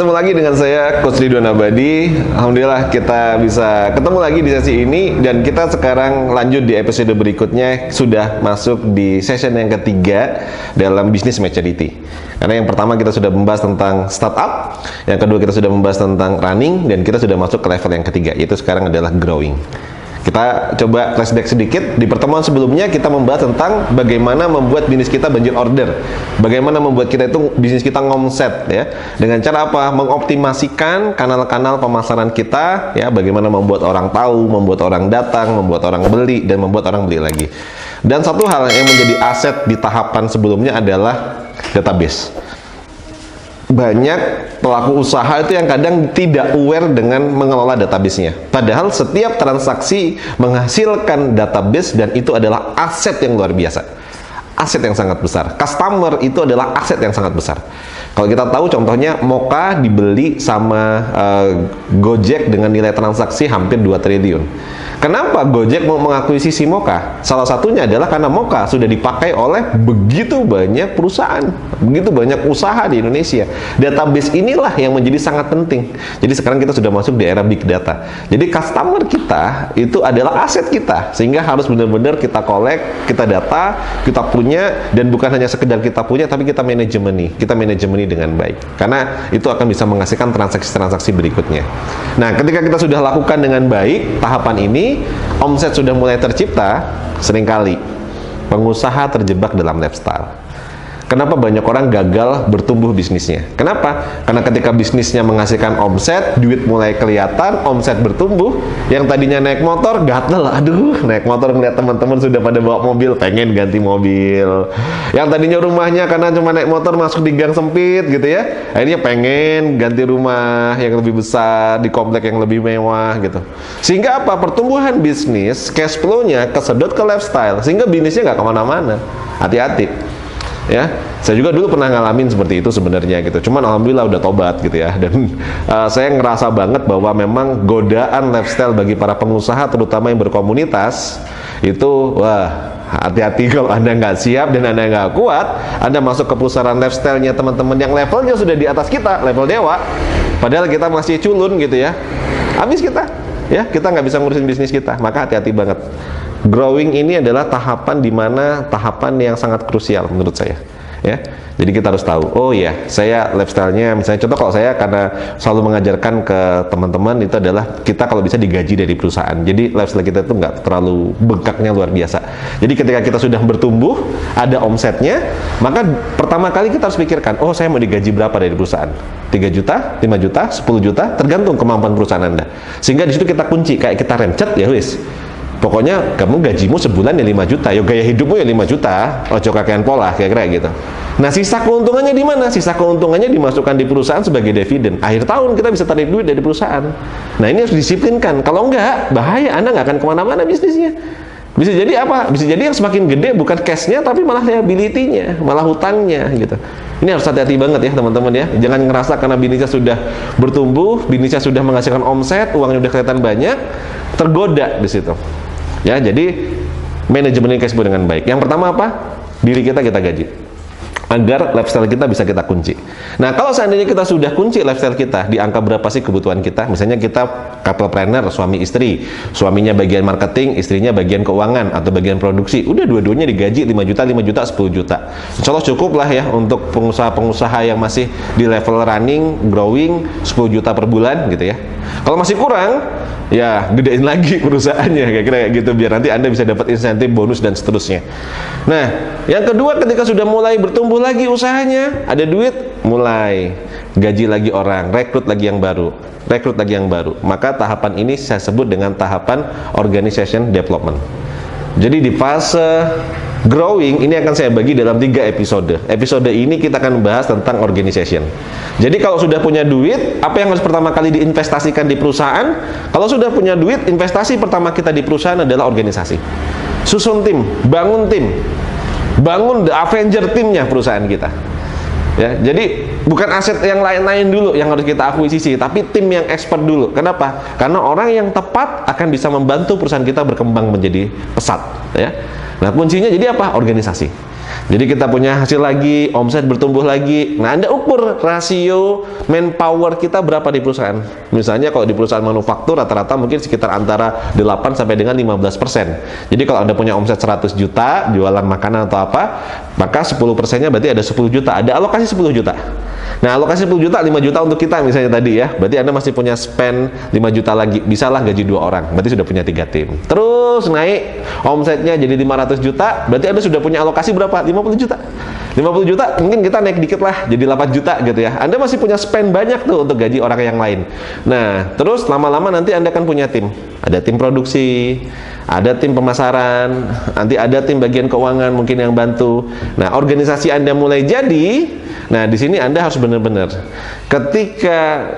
ketemu lagi dengan saya Coach Ridwan Abadi. Alhamdulillah kita bisa ketemu lagi di sesi ini, dan kita sekarang lanjut di episode berikutnya, sudah masuk di session yang ketiga dalam Business Maturity. Karena yang pertama kita sudah membahas tentang startup, yang kedua kita sudah membahas tentang running, dan kita sudah masuk ke level yang ketiga, yaitu sekarang adalah growing. Kita coba flashback sedikit. Di pertemuan sebelumnya kita membahas tentang bagaimana membuat bisnis kita banjir order, bagaimana membuat kita itu bisnis kita ngomset, ya, dengan cara apa? Mengoptimasikan kanal-kanal pemasaran kita, ya, bagaimana membuat orang tahu, membuat orang datang, membuat orang beli, dan membuat orang beli lagi. Dan satu hal yang menjadi aset di tahapan sebelumnya adalah database. Banyak pelaku usaha itu yang kadang tidak aware dengan mengelola database-nya. Padahal setiap transaksi menghasilkan database, dan itu adalah aset yang luar biasa. Aset yang sangat besar. Customer itu adalah aset yang sangat besar. Kalau kita tahu contohnya Moka dibeli sama Gojek dengan nilai transaksi hampir 2 triliun. Kenapa Gojek mau mengakuisisi Moka? Salah satunya adalah karena Moka sudah dipakai oleh begitu banyak perusahaan, begitu banyak usaha di Indonesia. Database inilah yang menjadi sangat penting. Jadi sekarang kita sudah masuk di era big data. Jadi customer kita itu adalah aset kita, sehingga harus benar-benar kita collect, kita data, kita punya, dan bukan hanya sekedar kita punya, tapi kita manajemen dengan baik. Karena itu akan bisa menghasilkan transaksi-transaksi berikutnya. Nah, ketika kita sudah lakukan dengan baik tahapan ini, omset sudah mulai tercipta, seringkali pengusaha terjebak dalam lifestyle. Kenapa banyak orang gagal bertumbuh bisnisnya? Kenapa? Karena ketika bisnisnya menghasilkan omset, duit mulai kelihatan, omset bertumbuh, yang tadinya naik motor, gatel, aduh, naik motor ngeliat teman-teman sudah pada bawa mobil, pengen ganti mobil. Yang tadinya rumahnya karena cuma naik motor masuk di gang sempit gitu ya, akhirnya pengen ganti rumah yang lebih besar, di komplek yang lebih mewah gitu. Sehingga apa? Pertumbuhan bisnis, cash flow-nya kesedot ke lifestyle, sehingga bisnisnya nggak kemana-mana. Hati-hati. Ya, saya juga dulu pernah ngalamin seperti itu sebenarnya gitu. Cuman alhamdulillah udah tobat gitu ya. Dan saya ngerasa banget bahwa memang godaan lifestyle bagi para pengusaha, terutama yang berkomunitas, itu wah, hati-hati kalau Anda nggak siap dan Anda nggak kuat, Anda masuk ke pusaran lifestyle-nya teman-teman yang levelnya sudah di atas kita, level dewa. Padahal kita masih culun gitu ya. Habis kita, ya, kita nggak bisa ngurusin bisnis kita. Maka hati-hati banget. Growing ini adalah tahapan yang sangat krusial menurut saya, ya. Jadi kita harus tahu, oh ya, saya lifestyle-nya, misalnya contoh kalau saya, karena selalu mengajarkan ke teman-teman, itu adalah kita kalau bisa digaji dari perusahaan. Jadi lifestyle kita itu nggak terlalu bengkaknya luar biasa. Jadi ketika kita sudah bertumbuh, ada omsetnya, maka pertama kali kita harus pikirkan, oh saya mau digaji berapa dari perusahaan? 3 juta, 5 juta, 10 juta, tergantung kemampuan perusahaan Anda. Sehingga di situ kita kunci, kayak kita rem cet, ya wis. Pokoknya kamu gajimu sebulan ya 5 juta, ya gaya hidupmu ya 5 juta, ojo kakean pola, kira-kira gitu. Nah, sisa keuntungannya di mana? Sisa keuntungannya dimasukkan di perusahaan sebagai dividen. Akhir tahun kita bisa tarik duit dari perusahaan. Nah, ini harus disiplinkan. Kalau enggak, bahaya, Anda nggak akan kemana-mana bisnisnya. Bisa jadi apa? Bisa jadi yang semakin gede bukan cash-nya, tapi malah liability-nya, malah hutangnya gitu. Ini harus hati-hati banget ya teman-teman ya. Jangan ngerasa karena bisnisnya sudah bertumbuh, bisnisnya sudah menghasilkan omset, uangnya udah kelihatan banyak, tergoda di situ. Ya, jadi manajemen cash flow dengan baik. Yang pertama apa? Diri kita gaji, agar lifestyle kita bisa kita kunci. Nah, kalau seandainya kita sudah kunci lifestyle kita, di angka berapa sih kebutuhan kita? Misalnya kita couple planner, suami istri, suaminya bagian marketing, istrinya bagian keuangan atau bagian produksi, udah dua-duanya digaji 5 juta, 5 juta, 10 juta. Insya Allah cukup lah ya untuk pengusaha-pengusaha yang masih di level running, growing, 10 juta per bulan gitu ya. Kalau masih kurang, ya gedein lagi perusahaannya, kira-kira kayak gitu, biar nanti Anda bisa dapat insentif, bonus, dan seterusnya. Nah, yang kedua, ketika sudah mulai bertumbuh lagi usahanya, ada duit, mulai gaji lagi orang, rekrut lagi yang baru, maka tahapan ini saya sebut dengan tahapan organization development. Jadi di fase growing ini akan saya bagi dalam 3 episode. Episode ini kita akan membahas tentang organization. Jadi kalau sudah punya duit, apa yang harus pertama kali diinvestasikan di perusahaan? Kalau sudah punya duit, investasi pertama kita di perusahaan adalah organisasi. Susun tim, bangun the Avenger timnya perusahaan kita. Ya, jadi bukan aset yang lain-lain dulu yang harus kita akuisisi, tapi tim yang expert dulu. Kenapa? Karena orang yang tepat akan bisa membantu perusahaan kita berkembang menjadi pesat. Ya. Nah, kuncinya jadi apa? Organisasi. Jadi kita punya hasil lagi, omset bertumbuh lagi. Nah, Anda ukur rasio manpower kita berapa di perusahaan. Misalnya kalau di perusahaan manufaktur rata-rata mungkin sekitar antara 8 sampai dengan 15%. Jadi kalau Anda punya omset 100 juta, jualan makanan atau apa, maka 10%-nya berarti ada 10 juta. Ada alokasi 10 juta. Nah, alokasi 10 juta, 5 juta untuk kita misalnya tadi ya. Berarti Anda masih punya spend 5 juta lagi. Bisalah gaji 2 orang. Berarti sudah punya 3 tim. Terus naik omsetnya jadi 500 juta, berarti Anda sudah punya alokasi berapa? 50 juta. 50 juta mungkin kita naik dikit lah jadi 8 juta gitu ya. Anda masih punya spend banyak tuh untuk gaji orang yang lain. Nah, terus lama-lama nanti Anda akan punya tim. Ada tim produksi, ada tim pemasaran, nanti ada tim bagian keuangan mungkin yang bantu. Nah, organisasi Anda mulai jadi. Nah, di sini Anda harus benar-benar ketika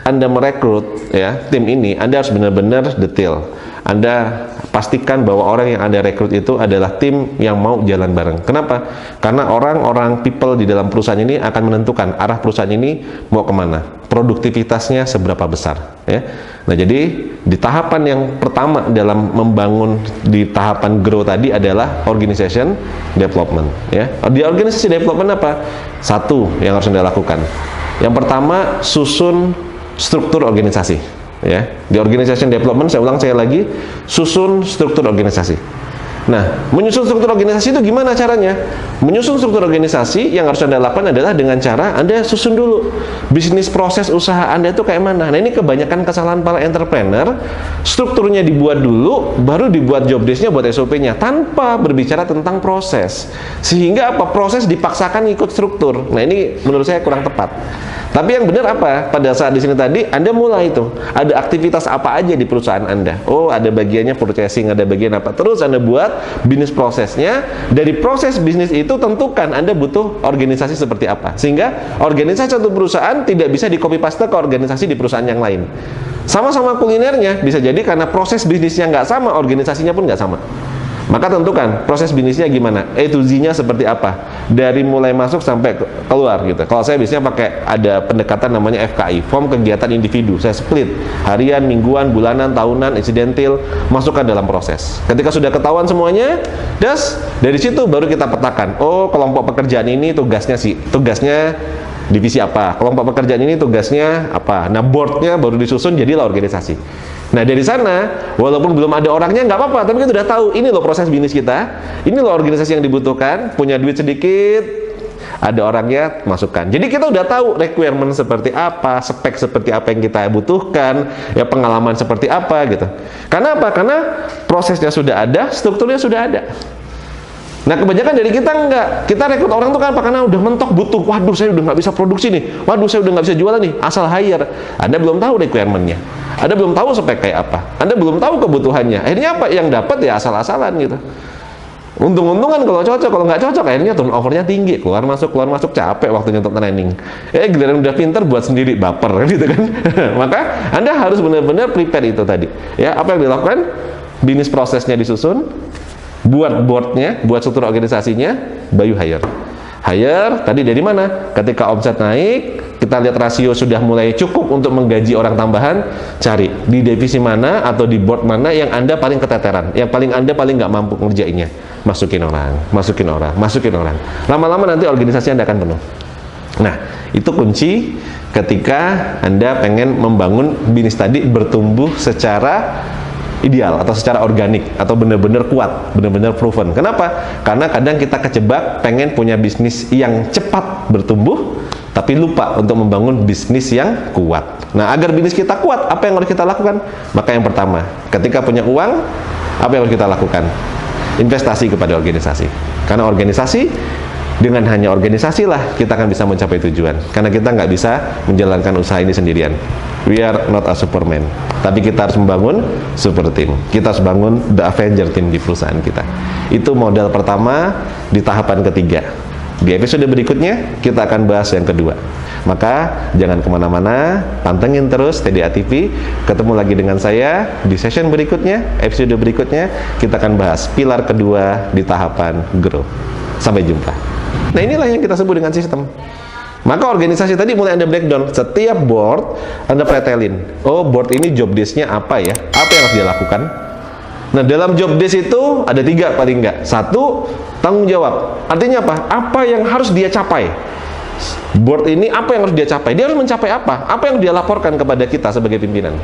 Anda merekrut ya tim ini, Anda harus benar-benar detail. Anda pastikan bahwa orang yang Anda rekrut itu adalah tim yang mau jalan bareng. Kenapa? Karena orang-orang people di dalam perusahaan ini akan menentukan arah perusahaan ini mau kemana, produktivitasnya seberapa besar ya. Nah, jadi di tahapan yang pertama dalam membangun di tahapan grow tadi adalah organization development ya. Di organisasi development apa? Satu yang harus Anda lakukan. Yang pertama, susun struktur organisasi. Ya, di organization development saya lagi susun struktur organisasi. Nah, menyusun struktur organisasi itu gimana caranya? Menyusun struktur organisasi yang harus Anda lakukan adalah dengan cara Anda susun dulu bisnis proses usaha Anda itu kayak mana. Nah, ini kebanyakan kesalahan para entrepreneur, strukturnya dibuat dulu, baru dibuat job desk-nya buat SOP-nya tanpa berbicara tentang proses. Sehingga apa? Proses dipaksakan ikut struktur. Nah, ini menurut saya kurang tepat. Tapi yang benar apa? Pada saat di sini tadi Anda mulai itu ada aktivitas apa aja di perusahaan Anda. Oh, ada bagiannya purchasing, ada bagian apa. Terus Anda buat bisnis prosesnya. Dari proses bisnis itu tentukan Anda butuh organisasi seperti apa. Sehingga organisasi satu perusahaan tidak bisa di copy paste ke organisasi di perusahaan yang lain. Sama-sama kulinernya, bisa jadi karena proses bisnisnya nggak sama, organisasinya pun nggak sama. Maka tentukan proses bisnisnya gimana, A to Z-nya seperti apa, dari mulai masuk sampai keluar gitu. Kalau saya biasanya pakai ada pendekatan namanya FKI, form kegiatan individu. Saya split harian, mingguan, bulanan, tahunan, insidentil, masukkan dalam proses. Ketika sudah ketahuan semuanya, dari situ baru kita petakan. Oh, kelompok pekerjaan ini tugasnya divisi apa, kelompok pekerjaan ini tugasnya apa. Nah, boardnya baru disusun, jadilah organisasi. Nah, dari sana, walaupun belum ada orangnya nggak apa-apa, tapi kita udah tahu, ini loh proses bisnis kita, ini loh organisasi yang dibutuhkan, punya duit sedikit, ada orangnya, masukkan. Jadi kita udah tahu requirement seperti apa, spek seperti apa yang kita butuhkan, ya pengalaman seperti apa gitu. Karena apa? Karena prosesnya sudah ada, strukturnya sudah ada. Nah, kebanyakan dari kita enggak. Kita rekrut orang tuh kan karena udah mentok butuh. Waduh, saya udah nggak bisa produksi nih. Waduh, saya udah nggak bisa jualan nih. Asal hire. Anda belum tahu requirement-nya. Anda belum tahu spek kayak apa. Anda belum tahu kebutuhannya. Akhirnya apa? Yang dapat ya asal-asalan gitu. Untung-untungan kalau cocok, kalau nggak cocok akhirnya turnover-nya tinggi. Keluar masuk capek waktunya untuk training. Giliran udah pinter buat sendiri baper gitu kan. Maka Anda harus benar-benar prepare itu tadi. Ya, apa yang dilakukan? Bisnis prosesnya disusun, buat boardnya, buat struktur organisasinya, bayu hire. Hire tadi dari mana? Ketika omset naik, kita lihat rasio sudah mulai cukup untuk menggaji orang tambahan, cari di divisi mana atau di board mana yang Anda paling keteteran, yang Anda paling nggak mampu ngerjainnya. Masukin orang. Lama-lama nanti organisasi Anda akan penuh. Nah, itu kunci ketika Anda pengen membangun bisnis tadi bertumbuh secara ideal atau secara organik atau benar-benar kuat, benar-benar proven. Kenapa? Karena kadang kita kejebak pengen punya bisnis yang cepat bertumbuh tapi lupa untuk membangun bisnis yang kuat. Nah, agar bisnis kita kuat, apa yang harus kita lakukan? Maka yang pertama, ketika punya uang, apa yang harus kita lakukan? Investasi kepada organisasi. Karena organisasi, dengan hanya organisasi lah kita akan bisa mencapai tujuan. Karena kita nggak bisa menjalankan usaha ini sendirian. We are not a superman. Tapi kita harus membangun super team. Kita harus bangun the Avenger team di perusahaan kita. Itu modal pertama di tahapan ketiga. Di episode berikutnya kita akan bahas yang kedua. Maka jangan kemana-mana, pantengin terus TDA TV. Ketemu lagi dengan saya di session berikutnya, episode berikutnya. Kita akan bahas pilar kedua di tahapan grow. Sampai jumpa. Nah, inilah yang kita sebut dengan sistem. Maka organisasi tadi mulai Anda breakdown. Setiap board Anda pretelin. Oh, board ini job desk-nya apa ya? Apa yang harus dia lakukan? Nah, dalam job desk itu ada 3 paling nggak. 1, tanggung jawab. Artinya apa? Apa yang harus dia capai? Board ini apa yang harus dia capai? Dia harus mencapai apa? Apa yang dia laporkan kepada kita sebagai pimpinan?